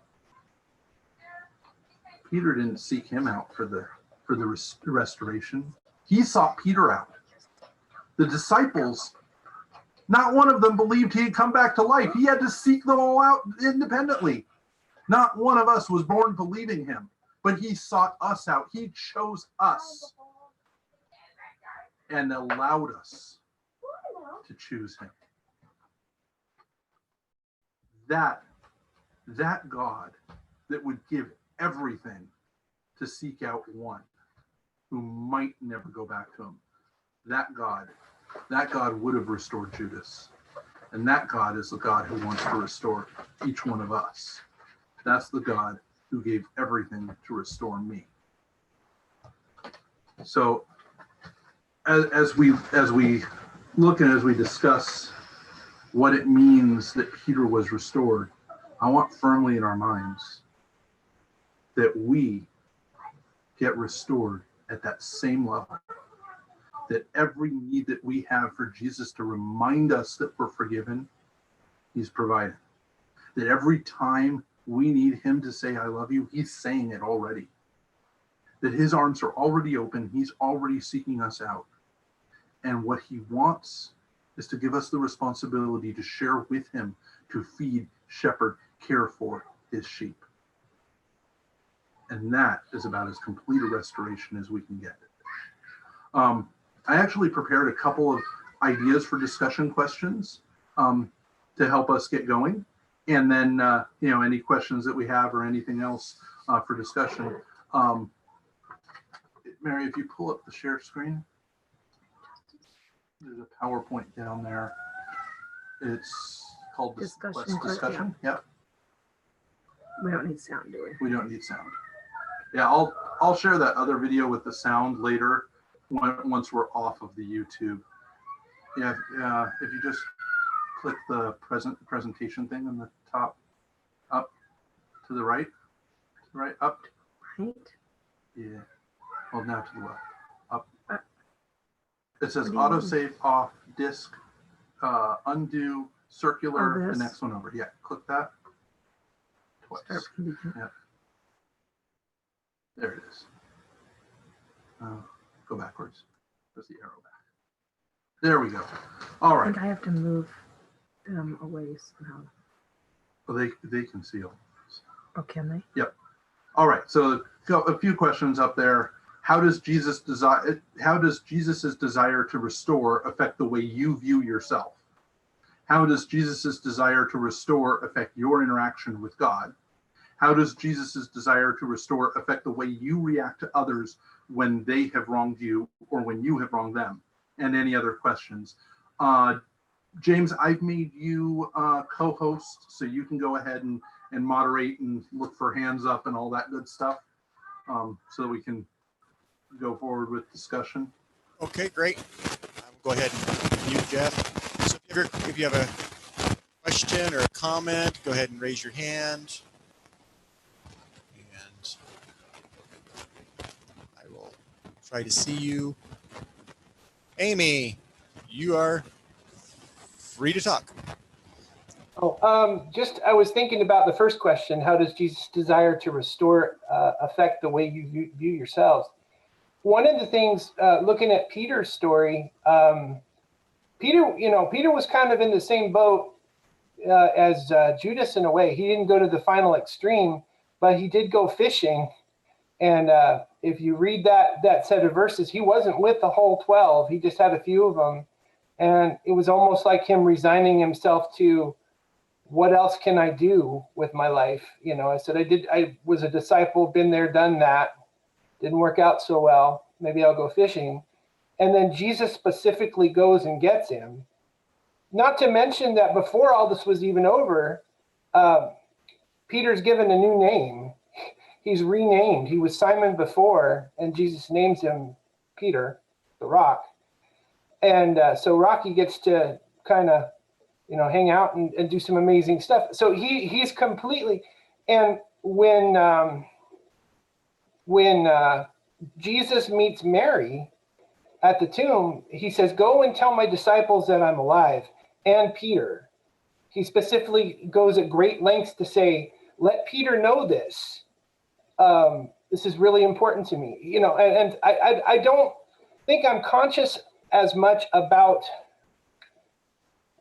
Peter didn't seek him out for the restoration. He sought Peter out. The disciples, not one of them believed he had come back to life. He had to seek them all out independently. Not one of us was born believing him, but he sought us out. He chose us and allowed us to choose him. That God that would give everything to seek out one who might never go back to him, that God would have restored Judas. And that God is the God who wants to restore each one of us. That's the God who gave everything to restore me. So as we look and as we discuss what it means that Peter was restored, I want firmly in our minds that we get restored at that same level. That every need that we have for Jesus to remind us that we're forgiven, he's provided. That every time we need him to say, I love you, he's saying it already. That his arms are already open. He's already seeking us out. And what he wants is to give us the responsibility to share with him, to feed, shepherd, care for his sheep. And that is about as complete a restoration as we can get. I actually prepared a couple of ideas for discussion questions to help us get going. And then, any questions that we have or anything else for discussion. Mary, if you pull up the share screen, there's a PowerPoint down there. It's called discussion. Yep. We don't need sound, do we? We don't need sound. Yeah, I'll share that other video with the sound later once we're off of the YouTube. Yeah, if you just click the presentation thing on the top, up to the right, up. Right. Yeah. Well, now to the left, up. It says autosave off, disk, undo, circular, the next one over. Yeah, click that twice. Yeah. There it is. Go backwards. There's the arrow back. There we go. All right. I think I have to move them away somehow. Well, they can see all this. Oh, can they? Yep. All right. So a few questions up there. How does Jesus's desire to restore affect the way you view yourself? How does Jesus's desire to restore affect your interaction with God? How does Jesus's desire to restore affect the way you react to others when they have wronged you or when you have wronged them? And any other questions? James, I've made you co-host, so you can go ahead and moderate and look for hands up and all that good stuff, so that we can go forward with discussion. Okay, great. Go ahead and mute Jeff. So if you have a question or a comment, go ahead and raise your hand. And I will try to see you. Amy, you are free to talk. I was thinking about the first question. How does Jesus' desire to restore affect the way you view yourselves? One of the things, looking at Peter's story, Peter was kind of in the same boat as Judas in a way. He didn't go to the final extreme, but he did go fishing. And if you read that set of verses, he wasn't with the whole 12. He just had a few of them. And it was almost like him resigning himself to, what else can I do with my life? I said, I was a disciple, been there, done that. Didn't work out so well. Maybe I'll go fishing. And then Jesus specifically goes and gets him. Not to mention that before all this was even over, Peter's given a new name. He's renamed. He was Simon before, and Jesus names him Peter, the rock. And so Rocky gets to kind of, hang out and do some amazing stuff. So he's completely, and when Jesus meets Mary at the tomb, he says, go and tell my disciples that I'm alive, and Peter. He specifically goes at great lengths to say, let Peter know this. this is really important to me, you know, and I don't think I'm conscious as much about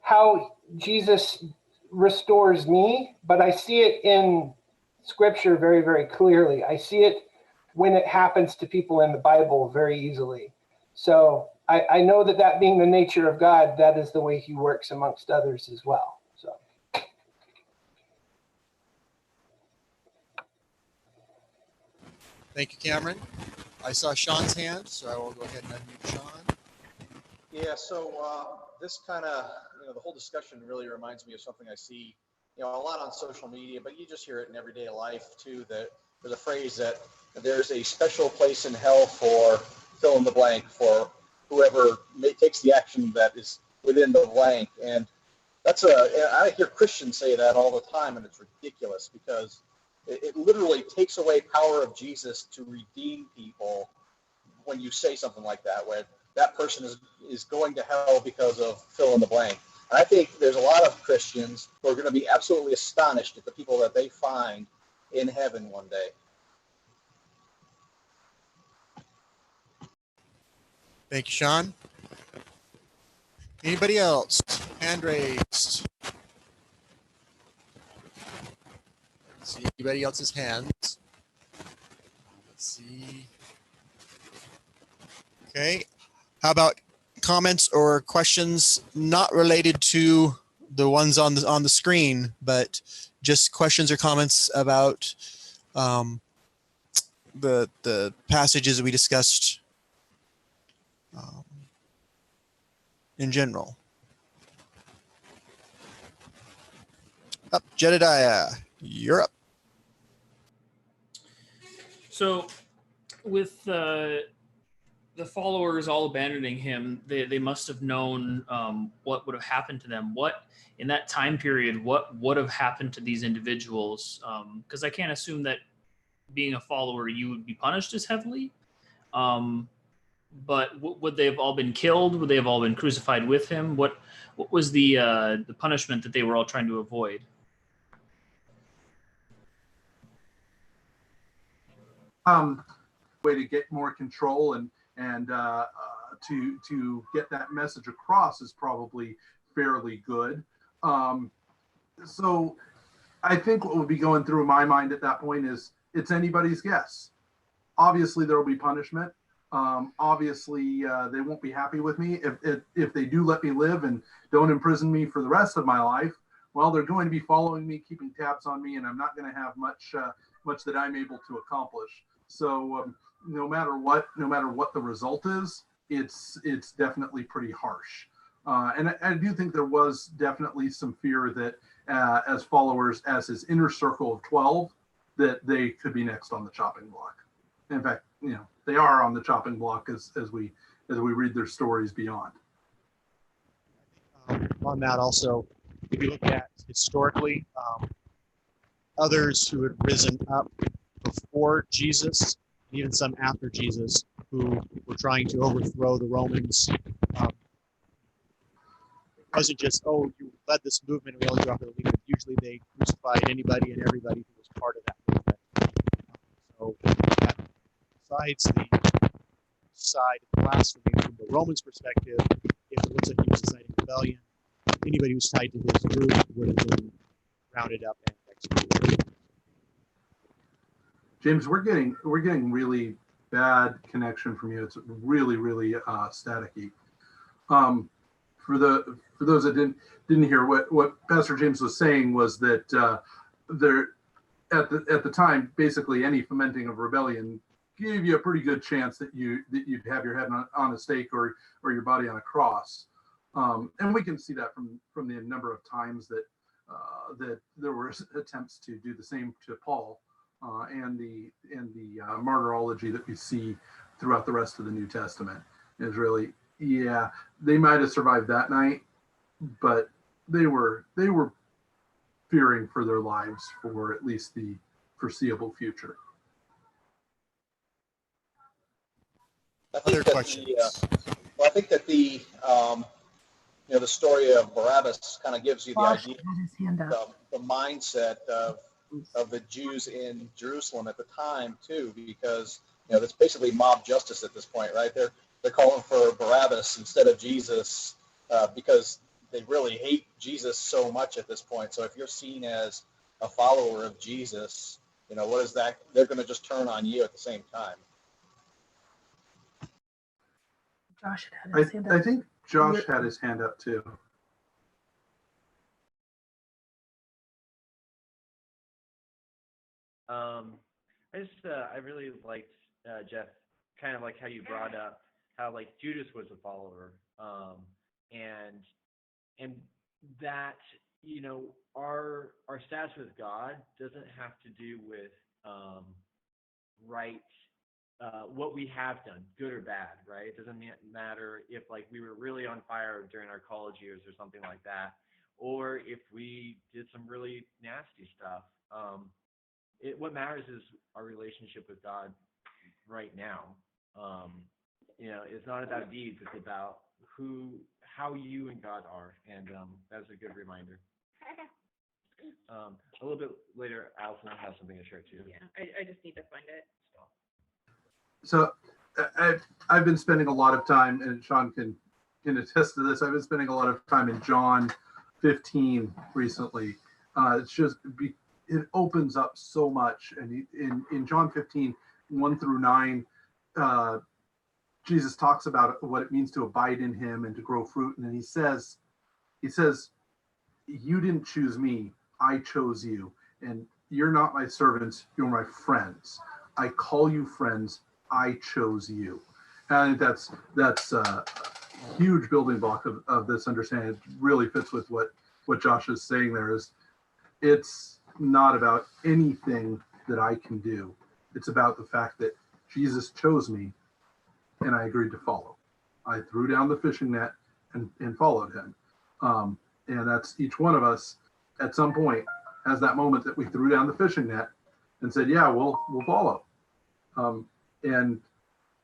how Jesus restores me, but I see it in scripture very, very clearly. I see it when it happens to people in the Bible very easily. So I know that being the nature of God, that is the way he works amongst others as well. So. Thank you, Cameron. I saw Sean's hand, so I will go ahead and unmute Sean. Yeah, so this kind of, the whole discussion really reminds me of something I see, a lot on social media, but you just hear it in everyday life too, that there's a phrase that there's a special place in hell for fill in the blank, for whoever takes the action that is within the blank. And I hear Christians say that all the time, and it's ridiculous because it literally takes away power of Jesus to redeem people when you say something like that, when that person is going to hell because of fill in the blank. And I think there's a lot of Christians who are going to be absolutely astonished at the people that they find in heaven one day. Thank you, Sean. Anybody else? Hand raised. Let's see anybody else's hands. Let's see. Okay. How about comments or questions not related to the ones on the screen, but just questions or comments about the passages we discussed in general? Up, Jedediah, you're up. So with the followers all abandoning him, they must have known what would have happened to them. What, in that time period, what would have happened to these individuals? Because I can't assume that being a follower, you would be punished as heavily. But would they have all been killed? Would they have all been crucified with him? What was the punishment that they were all trying to avoid? Way to get more control and to get that message across is probably fairly good. So I think what would be going through my mind at that point is it's anybody's guess. Obviously there will be punishment. Obviously they won't be happy with me if they do let me live and don't imprison me for the rest of my life. Well, they're going to be following me, keeping tabs on me, and I'm not going to have much that I'm able to accomplish. So no matter what the result is, it's definitely pretty harsh. And I do think there was definitely some fear that as followers, as his inner circle of 12, that they could be next on the chopping block. In fact, they are on the chopping block as we read their stories beyond. On that also, if you look at historically, others who had risen up before Jesus, and even some after Jesus, who were trying to overthrow the Romans. It wasn't just, you led this movement and we all dropped the leader. Usually they crucified anybody and everybody who was part of that movement. Besides the side of blasphemy from the Romans' perspective, if it looks like he was inciting rebellion, anybody who's tied to his group would have been rounded up and executed. James, we're getting really bad connection from you. It's really, really staticky. For those that didn't hear, what Pastor James was saying was that there at the time, basically any fomenting of rebellion gave you a pretty good chance that you'd have your head on a stake or your body on a cross. And we can see that from the number of times that there were attempts to do the same to Paul. And the martyrology that we see throughout the rest of the New Testament is really, they might have survived that night, but they were fearing for their lives for at least the foreseeable future. I think that the story of Barabbas kind of gives you the idea, the mindset of of the Jews in Jerusalem at the time too, because that's basically mob justice at this point, right? They're calling for Barabbas instead of Jesus because they really hate Jesus so much at this point. So if you're seen as a follower of Jesus, what is that? They're going to just turn on you at the same time. Josh had his hand up. I think Josh had his hand up too. I really liked Jeff, kind of like how you brought up how like Judas was a follower, and that our status with God doesn't have to do with right what we have done, good or bad, right? It doesn't matter if like we were really on fire during our college years or something like that, or if we did some really nasty stuff. What matters is our relationship with God right now. It's not about deeds; it's about how you and God are, and that's a good reminder. A little bit later, Allison will have something to share too. Yeah, I just need to find it. So I've been spending a lot of time, and Sean can attest to this. I've been spending a lot of time in John 15 recently. It's just it opens up so much, and in John 15, 1-9, Jesus talks about what it means to abide in him and to grow fruit, and then he says, "You didn't choose me, I chose you, and you're not my servants, you're my friends. I call you friends, I chose you." And I think that's a huge building block of this understanding. It really fits with what Josh is saying there. It's not about anything that I can do. It's about the fact that Jesus chose me and I agreed to follow. I threw down the fishing net and followed him. And that's each one of us at some point has that moment that we threw down the fishing net and said, yeah, we'll follow. And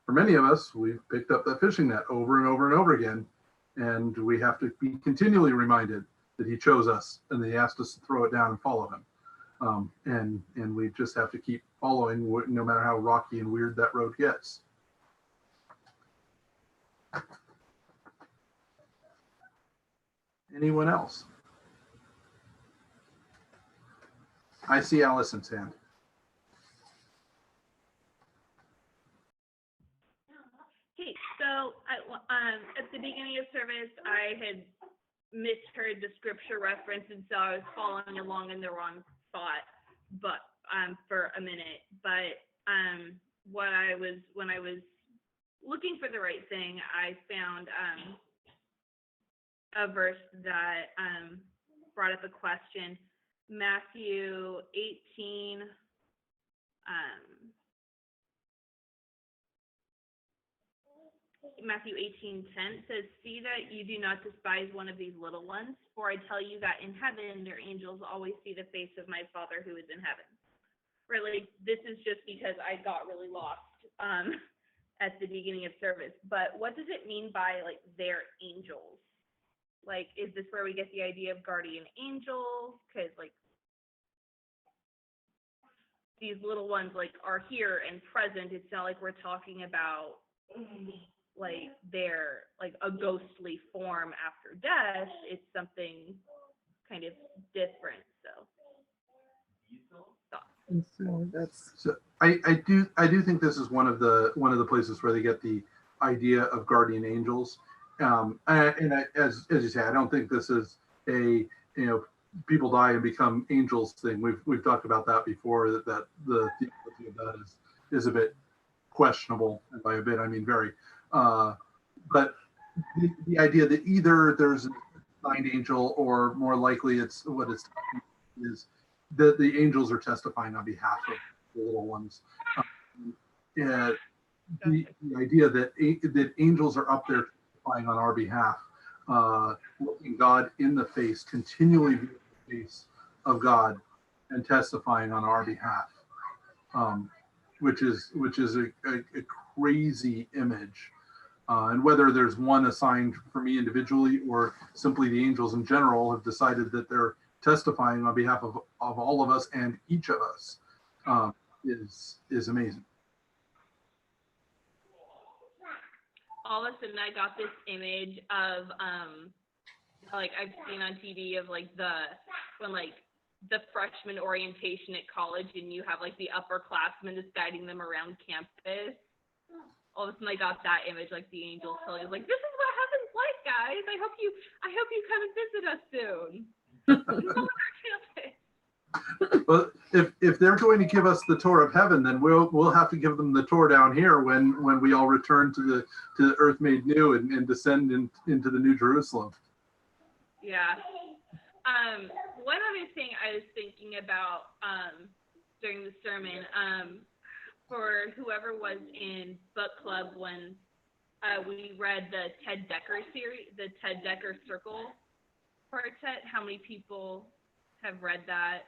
for many of us, we've picked up that fishing net over and over and over again. And we have to be continually reminded that he chose us and that he asked us to throw it down and follow him. And we just have to keep following no matter how rocky and weird that road gets. Anyone else? I see Allison's hand. Hey, so at the beginning of service, I had misheard the scripture reference, and so I was following along in the wrong spot, but for a minute. But when I was looking for the right thing, I found a verse that brought up a question. Matthew 18. Matthew 18:10 says, "See that you do not despise one of these little ones, for I tell you that in heaven their angels always see the face of my Father who is in heaven." Really, this is just because I got really lost at the beginning of service. But what does it mean by like their angels? Like, is this where we get the idea of guardian angels? Because like these little ones like are here and present. It's not like we're talking about like they're like a ghostly form after death. It's something kind of different. So I do think this is one of the places where they get the idea of guardian angels. As you say, I don't think this is a people die and become angels thing. We've talked about that before. That the theology of that is a bit questionable, and by a bit I mean very. But the idea that either there's an assigned angel, or more likely it's what it's is that the angels are testifying on behalf of the little ones. The idea that angels are up there testifying on our behalf, looking God in the face, continually viewing the face of God and testifying on our behalf, which is a crazy image. And whether there's one assigned for me individually, or simply the angels in general have decided that they're testifying on behalf of all of us and each of us is amazing. All of a sudden I got this image of like I've seen on TV of like when the freshman orientation at college and you have like the upperclassmen just guiding them around campus. All of a sudden I got that image, like the angels telling us, like, this is what heaven's like, guys. I hope you come and visit us soon. Come on our campus. Well, if they're going to give us the tour of heaven, then we'll have to give them the tour down here when we all return to the earth made new and descend into the New Jerusalem. Yeah. One other thing I was thinking about during the sermon, for whoever was in book club when we read the Ted Dekker series, the Ted Dekker Circle Quartet, how many people have read that?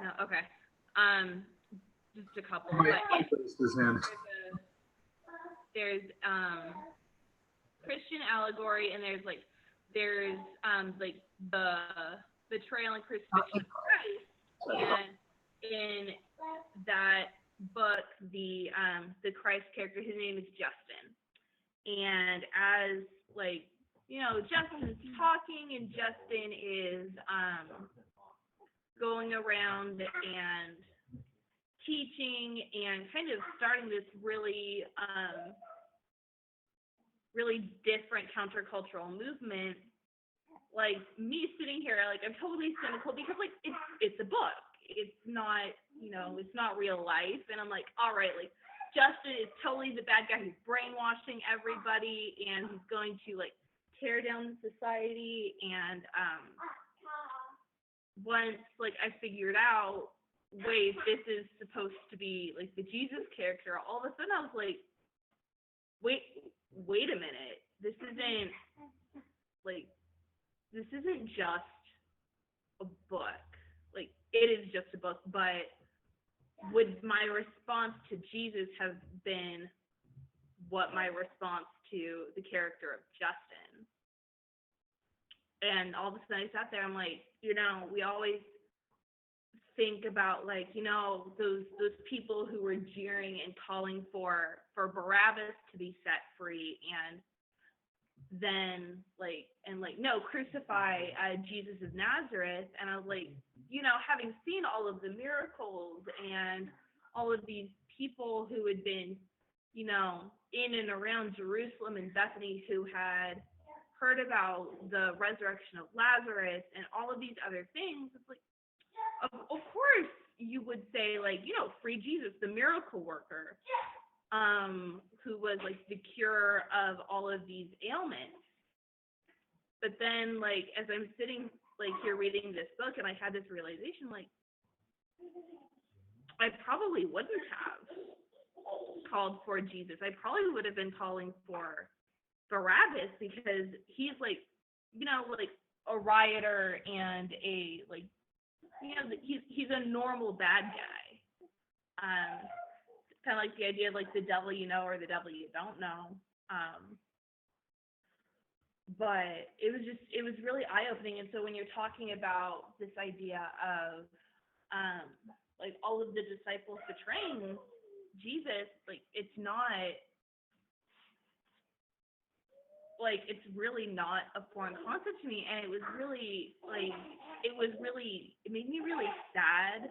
No, okay. Just a couple. But there's Christian allegory, and there's the betrayal and crucifixion of Christ, and in that book, the Christ character, his name is Justin, and as Justin's talking, and Justin is going around and teaching and kind of starting this really different countercultural movement. Like me sitting here, like I'm totally cynical because like it's a book. It's not, it's not real life. And I'm like, all right, like Justin is totally the bad guy who's brainwashing everybody and he's going to like tear down society. And once like I figured out, wait, this is supposed to be like the Jesus character, all of a sudden I was like, wait a minute. This isn't just a book. Like, it is just a book, but would my response to Jesus have been what my response to the character of Justin? And all of a sudden I sat there, I'm like, we always think about like, those people who were jeering and calling for Barabbas to be set free, and then no, crucify Jesus of Nazareth. And I was like, having seen all of the miracles and all of these people who had been, in and around Jerusalem and Bethany who had heard about the resurrection of Lazarus and all of these other things, it's like, of course you would say like, free Jesus, the miracle worker, who was like the cure of all of these ailments. But then like, as I'm sitting like here reading this book and I had this realization, like, I probably wouldn't have called for Jesus. I probably would have been calling for Barabbas because he's like, like a rioter and a like, he's a normal bad guy. Kind of like the idea of like the devil you know or the devil you don't know. But it was really eye-opening. And so when you're talking about this idea of like all of the disciples betraying Jesus, like it's not like, it's really not a foreign concept to me. And it was really like, it made me really sad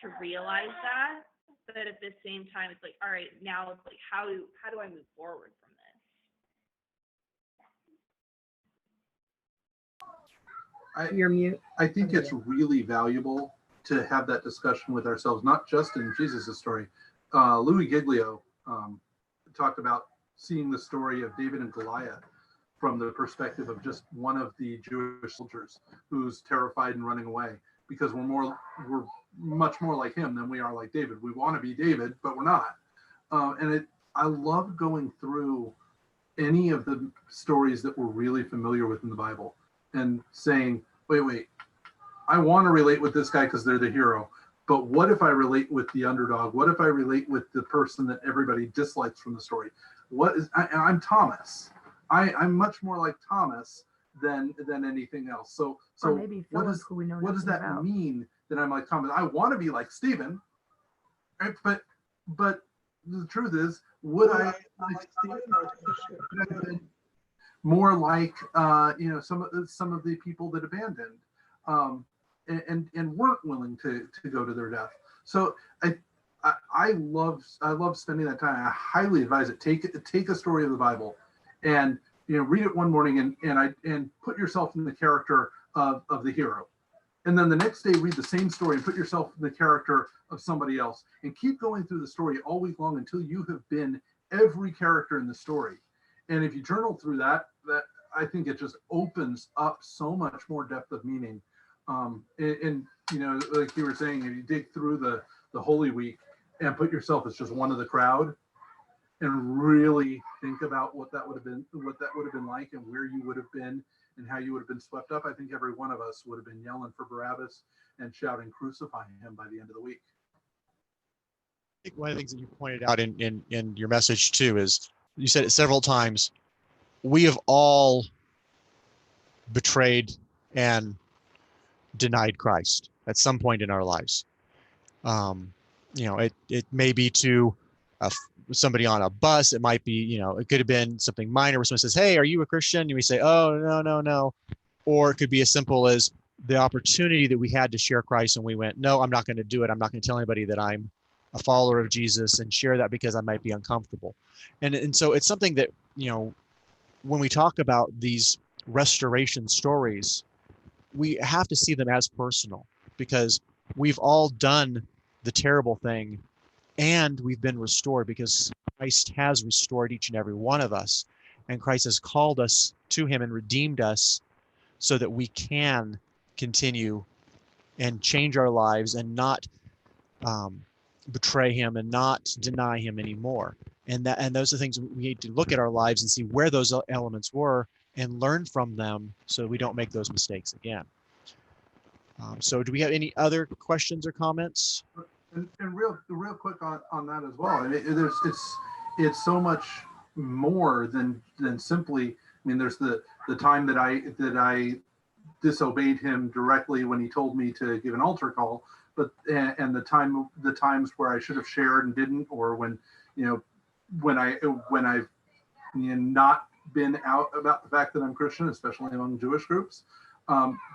to realize that. But at the same time, it's like, all right, now it's like, how do I move forward from this? You're mute. I think it's really valuable to have that discussion with ourselves, not just in Jesus' story. Louis Giglio talked about seeing the story of David and Goliath from the perspective of just one of the Jewish soldiers who's terrified and running away, because we're much more like him than we are like David. We want to be David, but we're not. I love going through any of the stories that we're really familiar with in the Bible and saying, wait, I want to relate with this guy because they're the hero. But what if I relate with the underdog? What if I relate with the person that everybody dislikes from the story? I'm Thomas. I'm much more like Thomas than anything else. So Or so maybe what Phyllis, does who we know what does nothing that about. mean that I'm like Thomas? I want to be like Stephen, right? But the truth is, would I like Stephen, or would I have been more like some of the people that abandoned and weren't willing to go to their death? So I love spending that time. I highly advise it. Take a story of the Bible, and read it one morning and put yourself in the character of the hero, and then the next day read the same story and put yourself in the character of somebody else, and keep going through the story all week long until you have been every character in the story. And if you journal through that I think it just opens up so much more depth of meaning. And like you were saying, if you dig through the Holy Week and put yourself as just one of the crowd and really think about what that would have been like, and where you would have been and how you would have been swept up, I think every one of us would have been yelling for Barabbas and shouting, "Crucify him," by the end of the week. I think one of the things that you pointed out in your message too is, you said it several times, we have all betrayed and denied Christ at some point in our lives. It may be to somebody on a bus. It might be, it could have been something minor where someone says, "Hey, are you a Christian?" And we say, "Oh, no." Or it could be as simple as the opportunity that we had to share Christ, and we went, "No, I'm not going to do it. I'm not going to tell anybody that I'm a follower of Jesus and share that because I might be uncomfortable." And so it's something that, when we talk about these restoration stories, we have to see them as personal, because we've all done the terrible thing and we've been restored, because Christ has restored each and every one of us, and Christ has called us to him and redeemed us so that we can continue and change our lives and not betray him and not deny him anymore. And those are things we need to look at our lives and see where those elements were and learn from them so we don't make those mistakes again. So do we have any other questions or comments? And real quick on that as well. I mean, it's so much more than simply. I mean, there's the time that I disobeyed him directly when he told me to give an altar call, but and the times where I should have shared and didn't, or when I've not been out about the fact that I'm Christian, especially among Jewish groups.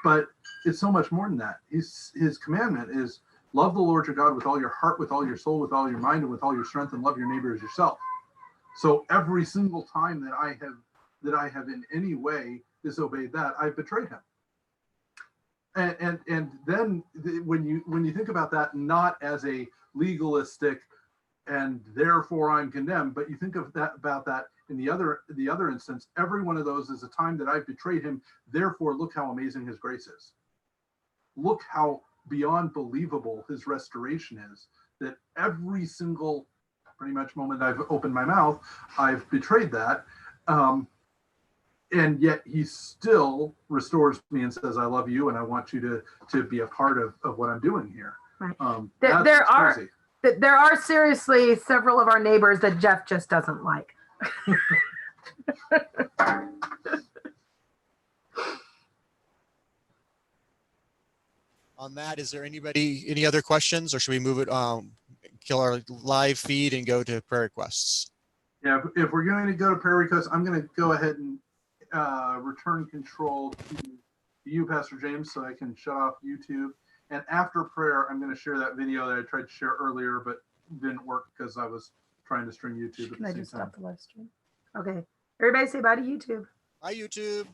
But it's so much more than that. His commandment is, love the Lord your God with all your heart, with all your soul, with all your mind, and with all your strength, and love your neighbor as yourself. So every single time that I have in any way disobeyed that, I've betrayed him. And then when you think about that, not as a legalistic and therefore I'm condemned, but you think of about that in the other instance, every one of those is a time that I've betrayed him. Therefore, look how amazing his grace is. Look how beyond believable his restoration is. That every single pretty much moment I've opened my mouth, I've betrayed that. And yet he still restores me and says, "I love you, and I want you to be a part of what I'm doing here." Right. That's crazy. There are seriously several of our neighbors that Jeff just doesn't like. On that, is there any other questions, or should we move it, kill our live feed and go to prayer requests? Yeah, if we're going to go to prayer requests, I'm going to go ahead and return control to you, Pastor James, so I can shut off YouTube. And after prayer, I'm going to share that video that I tried to share earlier, but didn't work because I was trying to stream YouTube at Can the I same just time. stop the live stream? Okay. Everybody say bye to YouTube. Hi, YouTube.